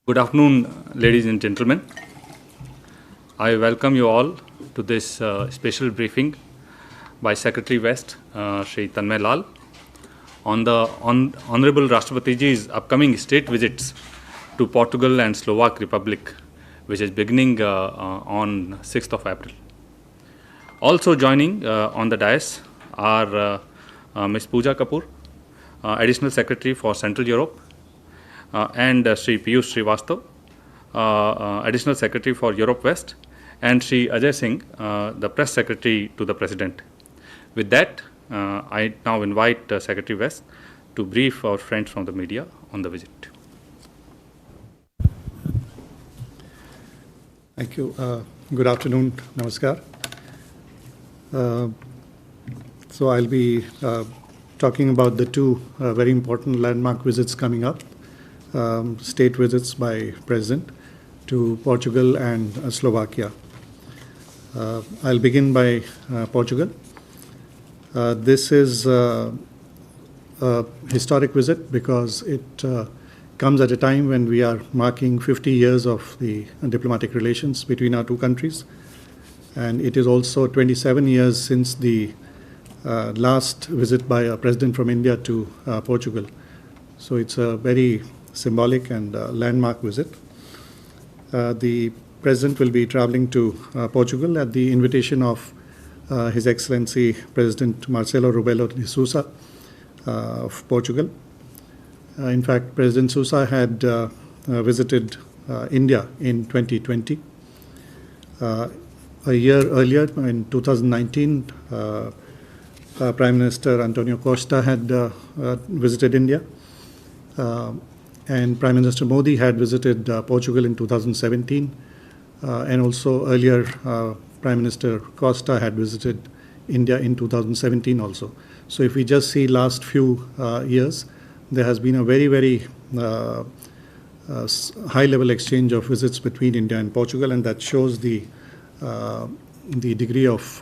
Good afternoon, ladies and gentlemen. I welcome you all to this special briefing by Secretary West, Shri Tanmay Lal, on the Honorable Rashtrapatiji's upcoming state visits to Portugal and Slovak Republic, which is beginning on 6th of April. Also joining on the dais are Ms. Pooja Kapoor, Additional Secretary for Central Europe, and Sri Piyush Srivastav, Additional Secretary for Europe West, and Sri Ajay Singh, the Press Secretary to the President. With that, I now invite Secretary West to brief our friends from the media on the visit. Thank you. Good afternoon. Namaskar. So I'll be talking about the two very important landmark visits coming up. State visits by President to Portugal and Slovakia. I'll begin by Portugal. This is a historic visit because it comes at a time when we are marking 50 years of the diplomatic relations between our two countries. And it is also 27 years since the last visit by a president from India to Portugal. So it's a very symbolic and landmark visit. The President will be traveling to Portugal at the invitation of His Excellency President Marcelo Rebelo de Sousa of Portugal. In fact, President Sousa had visited India in 2020. A year earlier, in 2019, Prime Minister Antonio Costa had visited India. And Prime Minister Modi had visited Portugal in 2017. And also earlier, Prime Minister Costa had visited India in 2017 also. So if we just see last few years, there has been a very, very high-level exchange of visits between India and Portugal, and that shows the degree of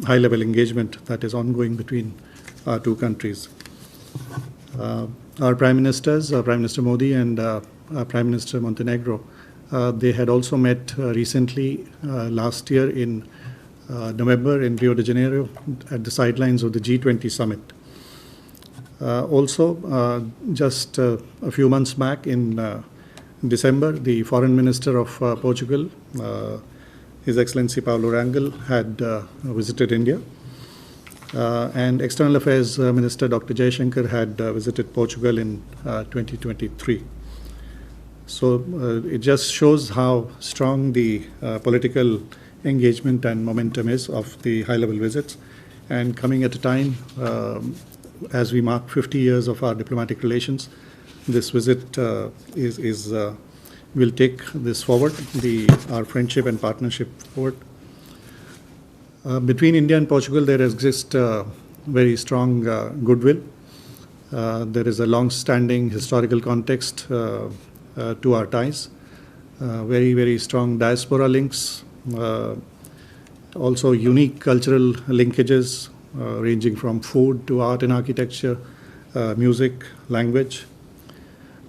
high-level engagement that is ongoing between our two countries. Our Prime Ministers, Prime Minister Modi and Prime Minister Montenegro, they had also met recently last year in November in Rio de Janeiro at the sidelines of the G20 summit. Also, just a few months back in December, the Foreign Minister of Portugal, His Excellency Paulo Rangel, had visited India. And External Affairs Minister Dr. Jaishankar had visited Portugal in 2023. So it just shows how strong the political engagement and momentum is of the high-level visits, and coming at a time as we mark 50 years of our diplomatic relations. This visit will take this forward, our friendship and partnership forward. Between India and Portugal, there exists very strong goodwill. There is a long-standing historical context to our ties, very, very strong diaspora links, also unique cultural linkages ranging from food to art and architecture, music, language.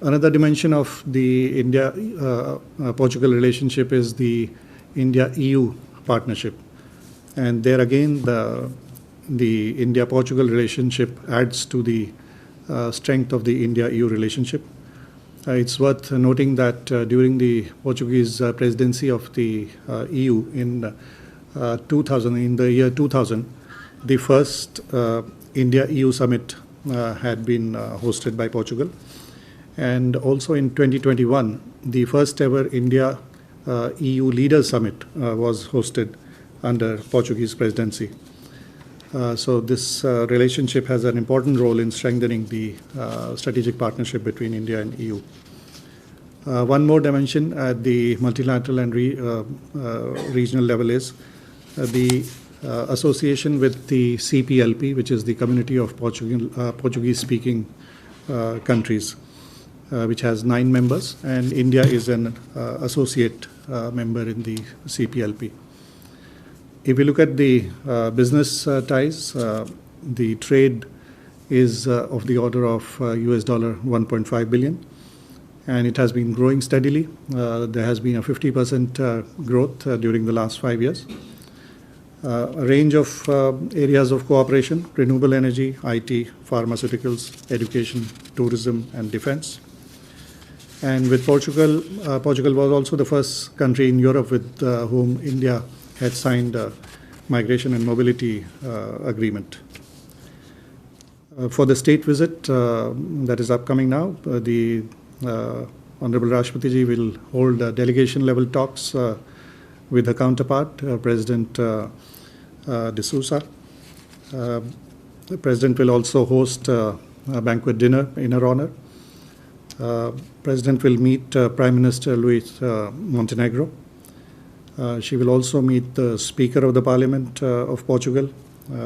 Another dimension of the India-Portugal relationship is the India-EU partnership. And there again, the India-Portugal relationship adds to the strength of the India-EU relationship. It's worth noting that during the Portuguese presidency of the EU in the year 2000, the first India-EU summit had been hosted by Portugal. And also in 2021, the first ever India-EU Leaders Summit was hosted under Portuguese presidency. So this relationship has an important role in strengthening the strategic partnership between India and EU. One more dimension at the multilateral and regional level is the association with the CPLP, which is the Community of Portuguese-speaking countries, which has 9 members, and India is an associate member in the CPLP. If we look at the business ties, the trade is of the order of US $1.5 billion. and it has been growing steadily. There has been a 50% growth during the last 5 years. A range of areas of cooperation: renewable energy, IT, pharmaceuticals, education, tourism, and defense. And with Portugal, Portugal was also the first country in Europe with whom India had signed a migration and mobility agreement. For the state visit that is upcoming now, the Honorable Rashtrapati Ji will hold delegation level talks with her counterpart, President D'Souza. The President will also host a banquet dinner in her honor. President will meet Prime Minister Luis Montenegro. She will also meet the Speaker of the Parliament of Portugal,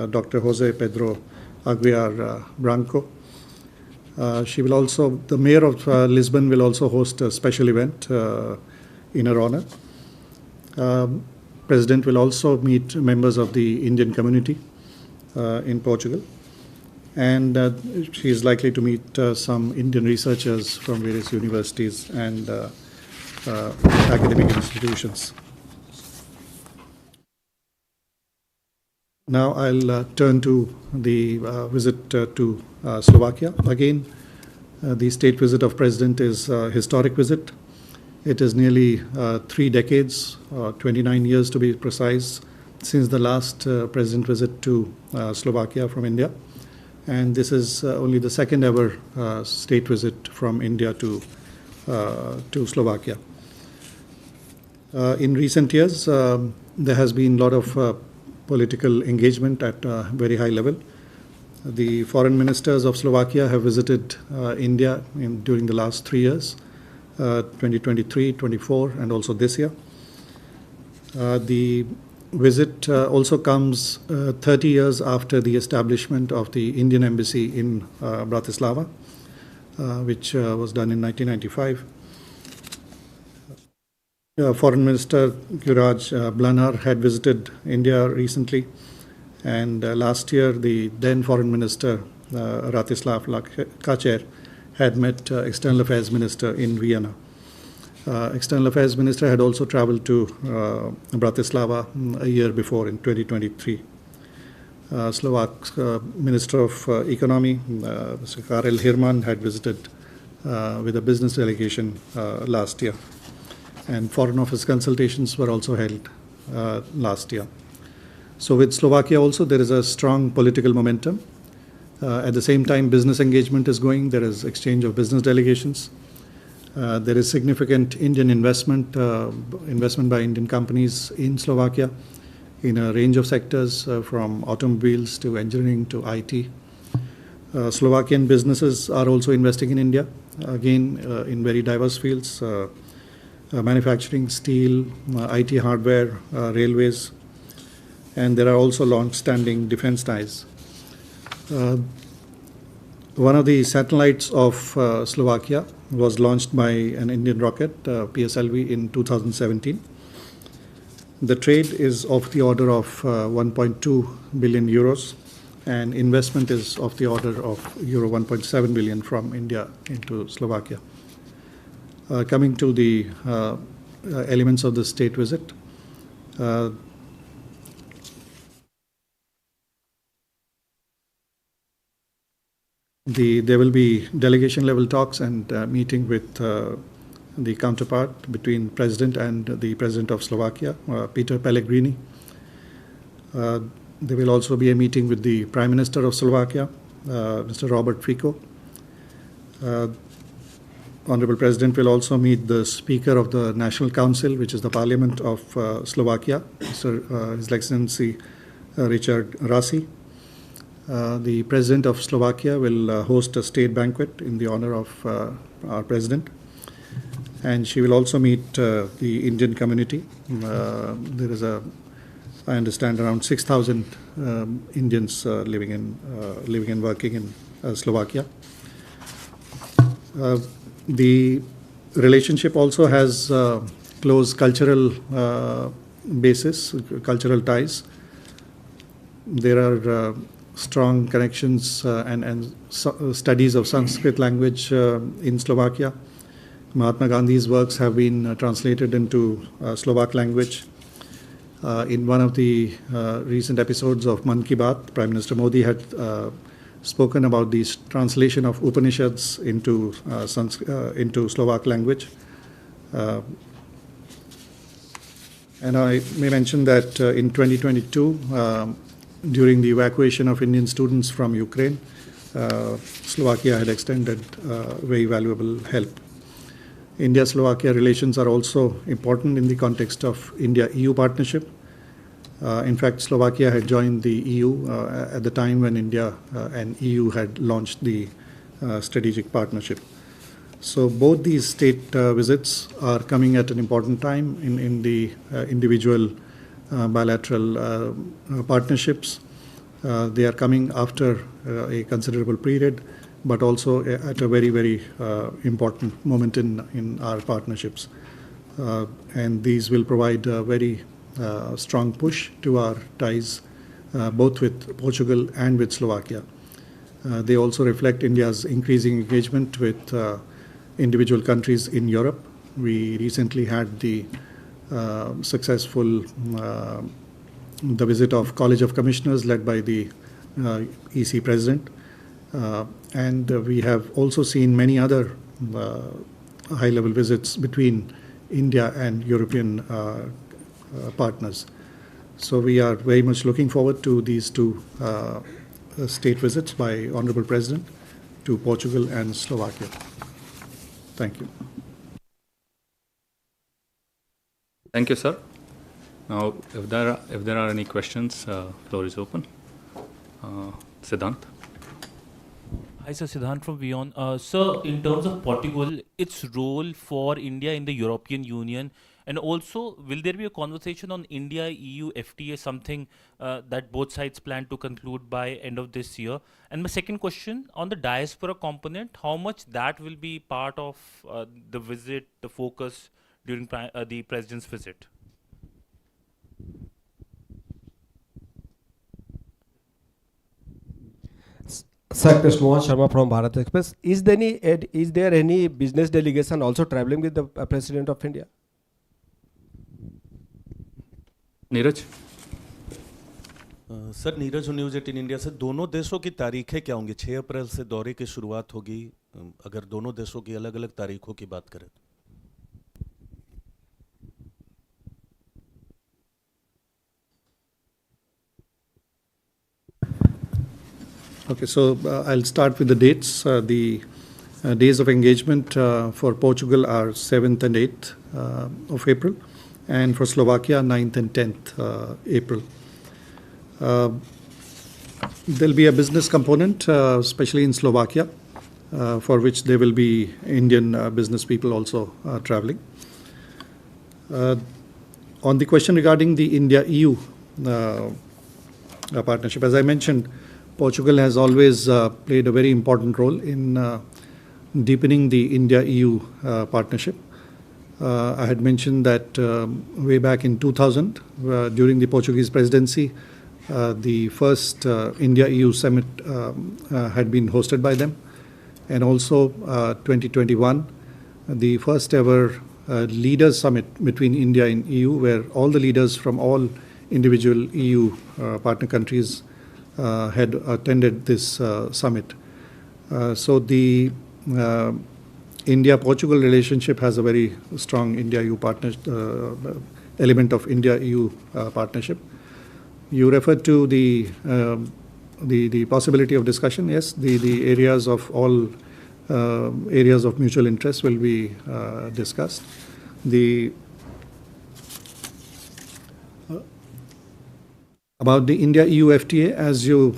Dr. Jose Pedro Aguiar Branco. The Mayor of Lisbon will also host a special event in her honor. President will also meet members of the Indian community in Portugal. And she is likely to meet some Indian researchers from various universities and academic institutions. Now I'll turn to the visit to Slovakia. Again, the state visit of President is a historic visit. It is nearly 3 decades, 29 years to be precise, since the last President visit to Slovakia from India. And this is only the second ever state visit from India to Slovakia. In recent years, there has been a lot of political engagement at a very high level. The foreign ministers of Slovakia have visited India during the last 3 years, 2023, 24, and also this year. The visit also comes 30 years after the establishment of the Indian Embassy in Bratislava, which was done in 1995. Foreign Minister Guraj Blanar had visited India recently, and last year the then Foreign Minister Ratislav Kacer had met External Affairs Minister in Vienna. External Affairs Minister had also traveled to Bratislava a year before in 2023. Slovak Minister of Economy, Mr. Karel Hirman, had visited with a business delegation last year. And Foreign Office consultations were also held last year. So with Slovakia also, there is a strong political momentum. At the same time, business engagement is going. There is exchange of business delegations. There is significant Indian investment by Indian companies in Slovakia in a range of sectors, from automobiles to engineering to IT. Slovakian businesses are also investing in India, again in very diverse fields: manufacturing, steel, IT hardware, railways, and there are also long-standing defense ties. One of the satellites of Slovakia was launched by an Indian rocket, PSLV, in 2017. The trade is of the order of 1.2 billion euros, and investment is of the order of euro 1.7 billion from India into Slovakia. Coming to the elements of the state visit, there will be delegation level talks and meeting with the counterpart between President and the President of Slovakia, Peter Pellegrini. There will also be a meeting with the Prime Minister of Slovakia, Mr. Robert Fico. Honorable President will also meet the Speaker of the National Council, which is the Parliament of Slovakia, His Excellency Richard Rasi. The President of Slovakia will host a state banquet in the honor of our President, and she will also meet the Indian community. There is I understand, around 6,000 Indians living and working in Slovakia. The relationship also has close cultural basis, cultural ties. There are strong connections and studies of Sanskrit language in Slovakia. Mahatma Gandhi's works have been translated into Slovak language. In one of the recent episodes of Man Ki Baat, Prime Minister Modi had spoken about the translation of Upanishads into Slovak language. And I may mention that in 2022, during the evacuation of Indian students from Ukraine, Slovakia had extended very valuable help. India-Slovakia relations are also important in the context of India-EU partnership. In fact, Slovakia had joined the EU at the time when India and EU had launched the strategic partnership. So both these state visits are coming at an important time in the individual bilateral partnerships. They are coming after a considerable period, but also at a very, very important moment in our partnerships. And these will provide a very strong push to our ties, both with Portugal and with Slovakia. They also reflect India's increasing engagement with individual countries in Europe. We recently had the successful the visit of College of Commissioners led by the EC President. And we have also seen many other high-level visits between India and European partners. So we are very much looking forward to these two state visits by Honorable President to Portugal and Slovakia. Thank you. Thank you, sir. Now, if there are any questions, floor is open. Siddhant. Hi, sir. Siddhant from Beyond. Sir, in terms of Portugal, its role for India in the European Union, and also, will there be a conversation on India-EU FTA, something that both sides plan to conclude by end of this year? And my second question, on the diaspora component, how much that will be part of the visit, the focus during the President's visit? Sir, Krishna Mohan Sharma from Bharat Express. Is there any business delegation also traveling with the President of India? Neeraj. Sir, Neeraj हूँ news 18 India से. दोनों देशों की तारीखें क्या होंगी? 6 अप्रैल से दौरे की शुरुआत होगी. अगर दोनों देशों की अलग अलग तारीखों की बात करें. Okay, so I'll start with the dates. The days of engagement for Portugal are 7th and 8th of April, and for Slovakia, 9th and 10th April. There'll be a business component, especially in Slovakia, for which there will be Indian business people also traveling. On the question regarding the India-EU partnership, as I mentioned, Portugal has always played a very important role in deepening the India-EU partnership. I had mentioned that way back in 2000, during the Portuguese presidency, the first India-EU summit had been hosted by them. And also 2021, the first ever leaders summit between India and EU, where all the leaders from all individual EU partner countries had attended this summit. So the India-Portugal relationship has a very strong India-EU element of India-EU partnership. You referred to the possibility of discussion. Yes, the areas of all areas of mutual interest will be discussed. About the India-EU FTA, as you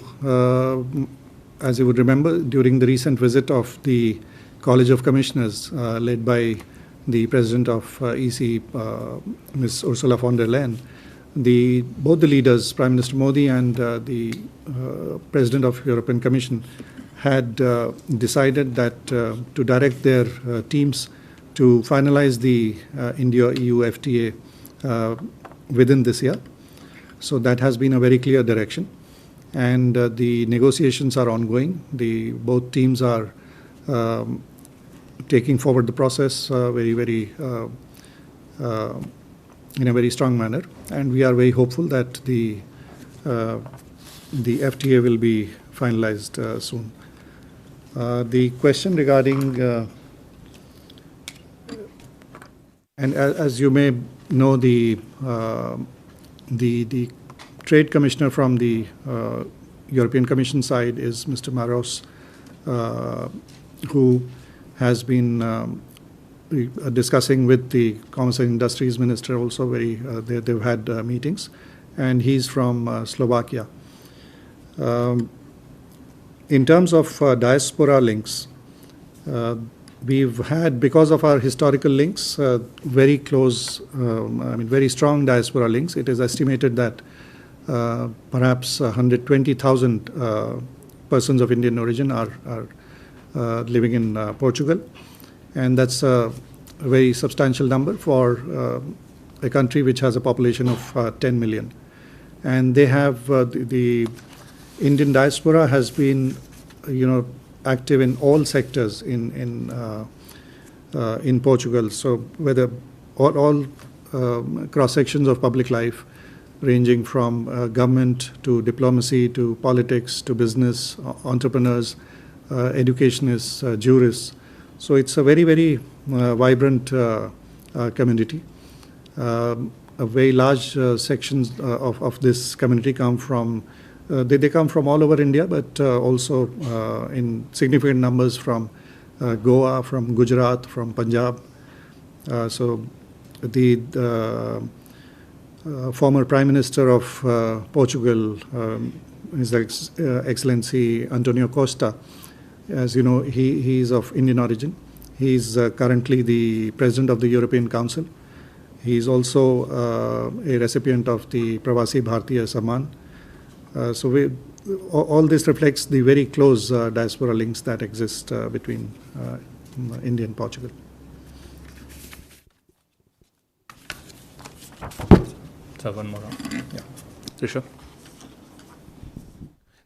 would remember, during the recent visit of the College of Commissioners led by the President of EC, Ms. Ursula von der Leyen, both the leaders, Prime Minister Modi and the President of European Commission, had decided that to direct their teams to finalize the India-EU FTA within this year. So that has been a very clear direction, and the negotiations are ongoing. Both teams are taking forward the process in a very strong manner, and we are very hopeful that the FTA will be finalized soon. The question regarding, and as you may know, the Trade Commissioner from the European Commission side is Mr. Maros, who has been discussing with the Commerce and Industries Minister also. They've had meetings, and he's from Slovakia. In terms of diaspora links, we've had, because of our historical links, very close, very strong diaspora links. It is estimated that perhaps 120,000 persons of Indian origin are living in Portugal, and that's a very substantial number for a country which has a population of 10 million. And they have the Indian diaspora has been, active in all sectors in Portugal. So whether all cross sections of public life, ranging from government to diplomacy to politics to business, entrepreneurs, educationists, jurists. So it's a very, very vibrant community. A very large sections of this community come from, they come from all over India, but also in significant numbers from Goa, from Gujarat, from Punjab. So the former Prime Minister of Portugal, His Excellency Antonio Costa, as you know, he is of Indian origin. He is currently the President of the European Council. He is also a recipient of the Pravasi Bharatiya Samman. So all this reflects the very close diaspora links that exist between India and Portugal. So one more. Yeah. Rishabh.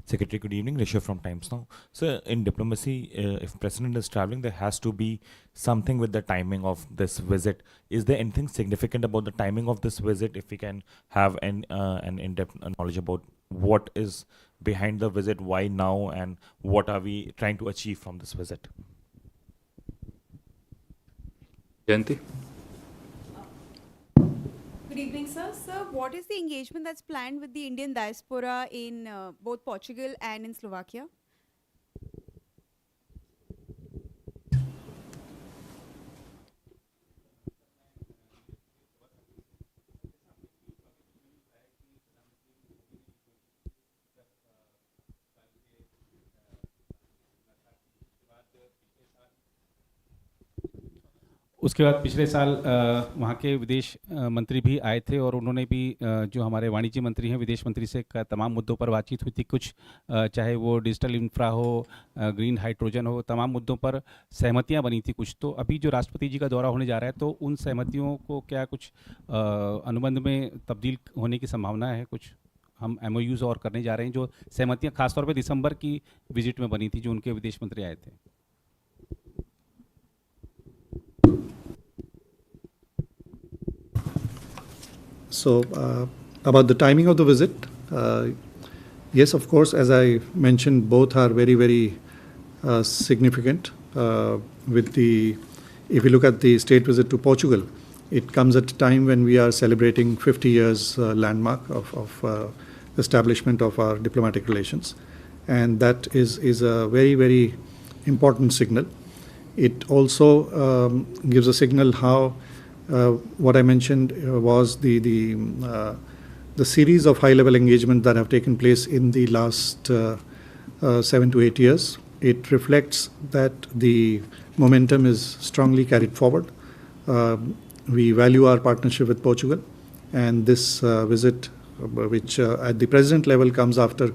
Secretary, good evening. Rishabh from Times Now. So in diplomacy, if President is traveling, there has to be something with the timing of this visit. Is there anything significant about the timing of this visit? If we can have an in-depth knowledge about what is behind the visit, why now, and what are we trying to achieve from this visit? Jayanti. Good evening, sir. Sir, what is the engagement that's planned with the Indian diaspora in both Portugal and in Slovakia? उसके बाद पिछले साल वहाँ के विदेश मंत्री भी आए थे और उन्होंने भी जो हमारे वाणिज्य मंत्री हैं, विदेश मंत्री से तमाम मुद्दों पर बातचीत हुई थी। कुछ चाहे वो डिजिटल इंफ्रा हो, ग्रीन हाइड्रोजन हो, तमाम मुद्दों पर सहमतियाँ बनी थी कुछ। तो अभी जो राष्ट्रपति जी का दौरा होने जा रहा है, तो उन सहमतियों को क्या कुछ अनुबंध में तब्दील होने की संभावना है? कुछ हम MOUs और करने जा रहे हैं, जो सहमतियाँ खासतौर पर दिसंबर की विजिट में बनी थी, जो उनके विदेश मंत्री आए थे। So about the timing of the visit, yes, of course, as I mentioned, both are very, very significant. If you look at the state visit to Portugal, it comes at a time when we are celebrating 50 years landmark of establishment of our diplomatic relations, and that is a very, very important signal. It also gives a signal how what I mentioned was the series of high-level engagement that have taken place in the last 7 to 8 years. It reflects that the momentum is strongly carried forward. We value our partnership with Portugal, and this visit, which at the president level comes after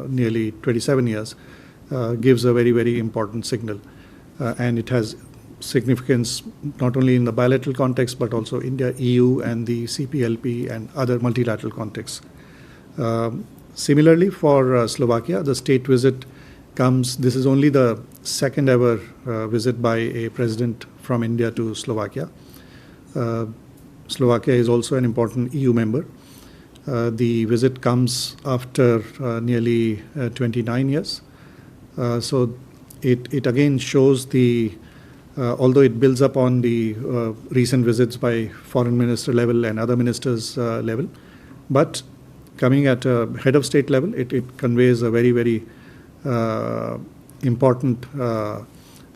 nearly 27 years, gives a very, very important signal. And it has significance not only in the bilateral context, but also India, EU, and the CPLP and other multilateral contexts. Similarly, for Slovakia, the state visit comes, this is only the second ever visit by a president from India to Slovakia. Slovakia is also an important EU member. The visit comes after nearly 29 years. So it again shows the, although it builds up on the recent visits by foreign minister level and other ministers level, but coming at a head of state level, it conveys a very, very important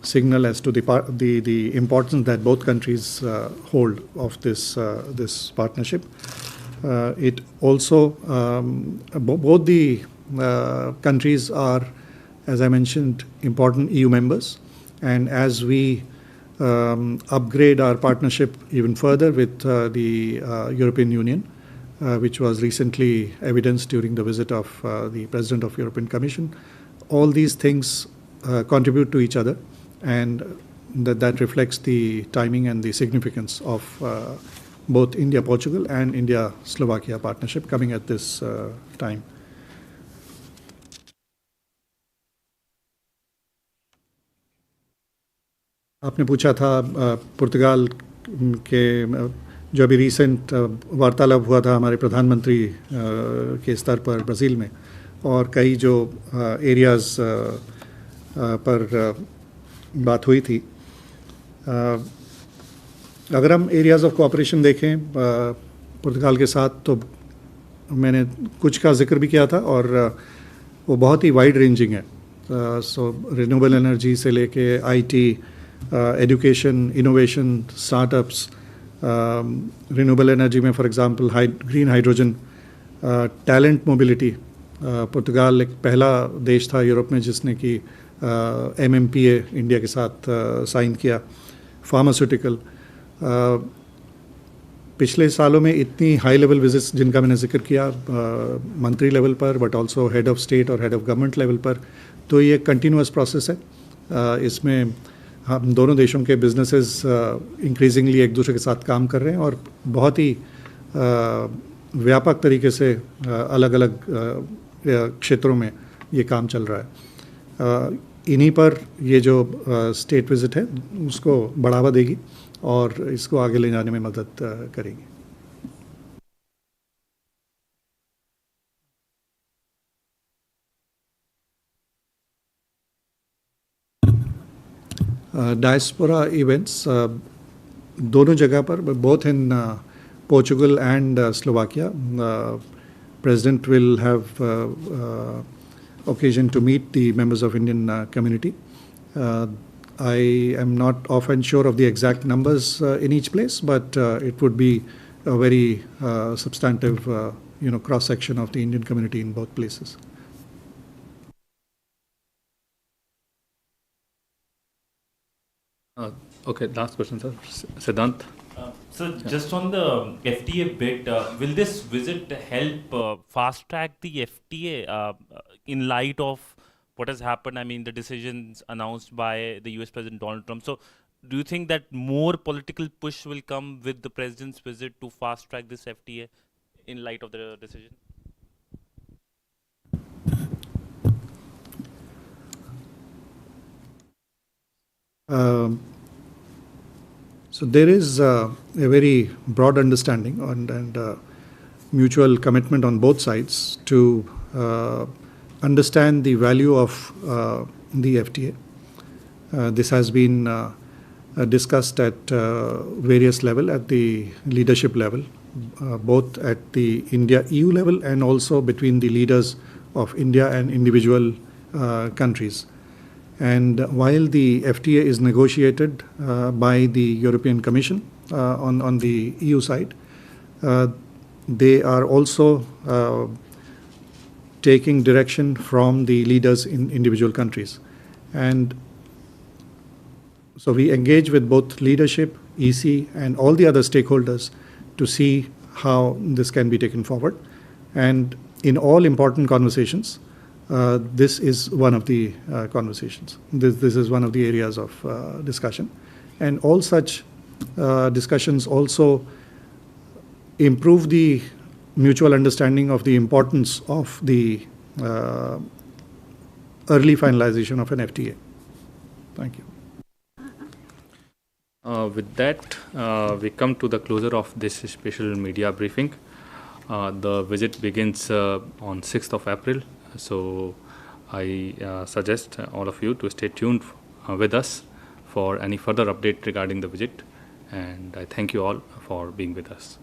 signal as to the importance that both countries hold of this partnership. It also, both the countries are, as I mentioned, important EU members, and as we upgrade our partnership even further with the European Union, which was recently evidenced during the visit of the President of European Commission, all these things contribute to each other, and that reflects the timing and the significance of both India-Portugal and India-Slovakia partnership coming at this time. आपने पूछा था पुर्तगाल के जो अभी recent वार्तालाप हुआ था हमारे प्रधानमंत्री के स्तर पर ब्राज़ील में, और कई जो एरियाज़ पर बात हुई थी. अगर हम एरियाज़ ऑफ कोऑपरेशन देखें पुर्तगाल के साथ, तो मैंने कुछ का जिक्र भी किया था, और वो बहुत ही वाइड रेंजिंग है. सो रिन्यूएबल एनर्जी से लेके IT, education, innovation, startups, renewable energy में for example green hydrogen, talent mobility. पुर्तगाल एक पहला देश था यूरोप में जिसने कि MMPA इंडिया के साथ साइन किया. फार्मास्यूटिकल, पिछले सालों में इतनी हाई लेवल विजिट्स जिनका मैंने जिक्र किया मंत्री लेवल पर, but also head of state और हेड ऑफ गवर्नमेंट लेवल पर, तो ये कंटिन्यूअस प्रोसेस है. इसमें हम दोनों देशों के बिजनेसेस इंक्रीजिंगली एक दूसरे के साथ काम कर रहे हैं, और बहुत ही व्यापक तरीके से अलग अलग क्षेत्रों में ये काम चल रहा है. इन्हीं पर ये जो स्टेट विजिट है उसको बढ़ावा देगी और इसको आगे ले जाने में मदद करेगी. डायस्पोरा इवेंट्स दोनों जगह पर, both in Portugal and Slovakia, President will have occasion to meet the members of Indian community. I am not often sure of the exact numbers in each place, but it would be a very substantive, cross-section of the Indian community in both places. Okay, last question, sir. Siddhant. So just on the FTA bit, will this visit help fast track the FTA in light of what has happened? I mean, the decisions announced by the US President Donald Trump. So do you think that more political push will come with the President's visit to fast track this FTA in light of the decision? So there is a very broad understanding and mutual commitment on both sides to understand the value of the FTA. This has been discussed at various level, at the leadership level, both at the India-EU level and also between the leaders of India and individual countries. And while the FTA is negotiated by the European Commission on the EU side, they are also taking direction from the leaders in individual countries. And so we engage with both leadership, EC, and all the other stakeholders to see how this can be taken forward. And in all important conversations, this is one of the conversations. This is one of the areas of discussion. And all such discussions also improve the mutual understanding of the importance of the early finalization of an FTA. Thank you. With that, we come to the closure of this special media briefing. The visit begins on 6th of April, so I suggest all of you to stay tuned with us for any further update regarding the visit, and I thank you all for being with us.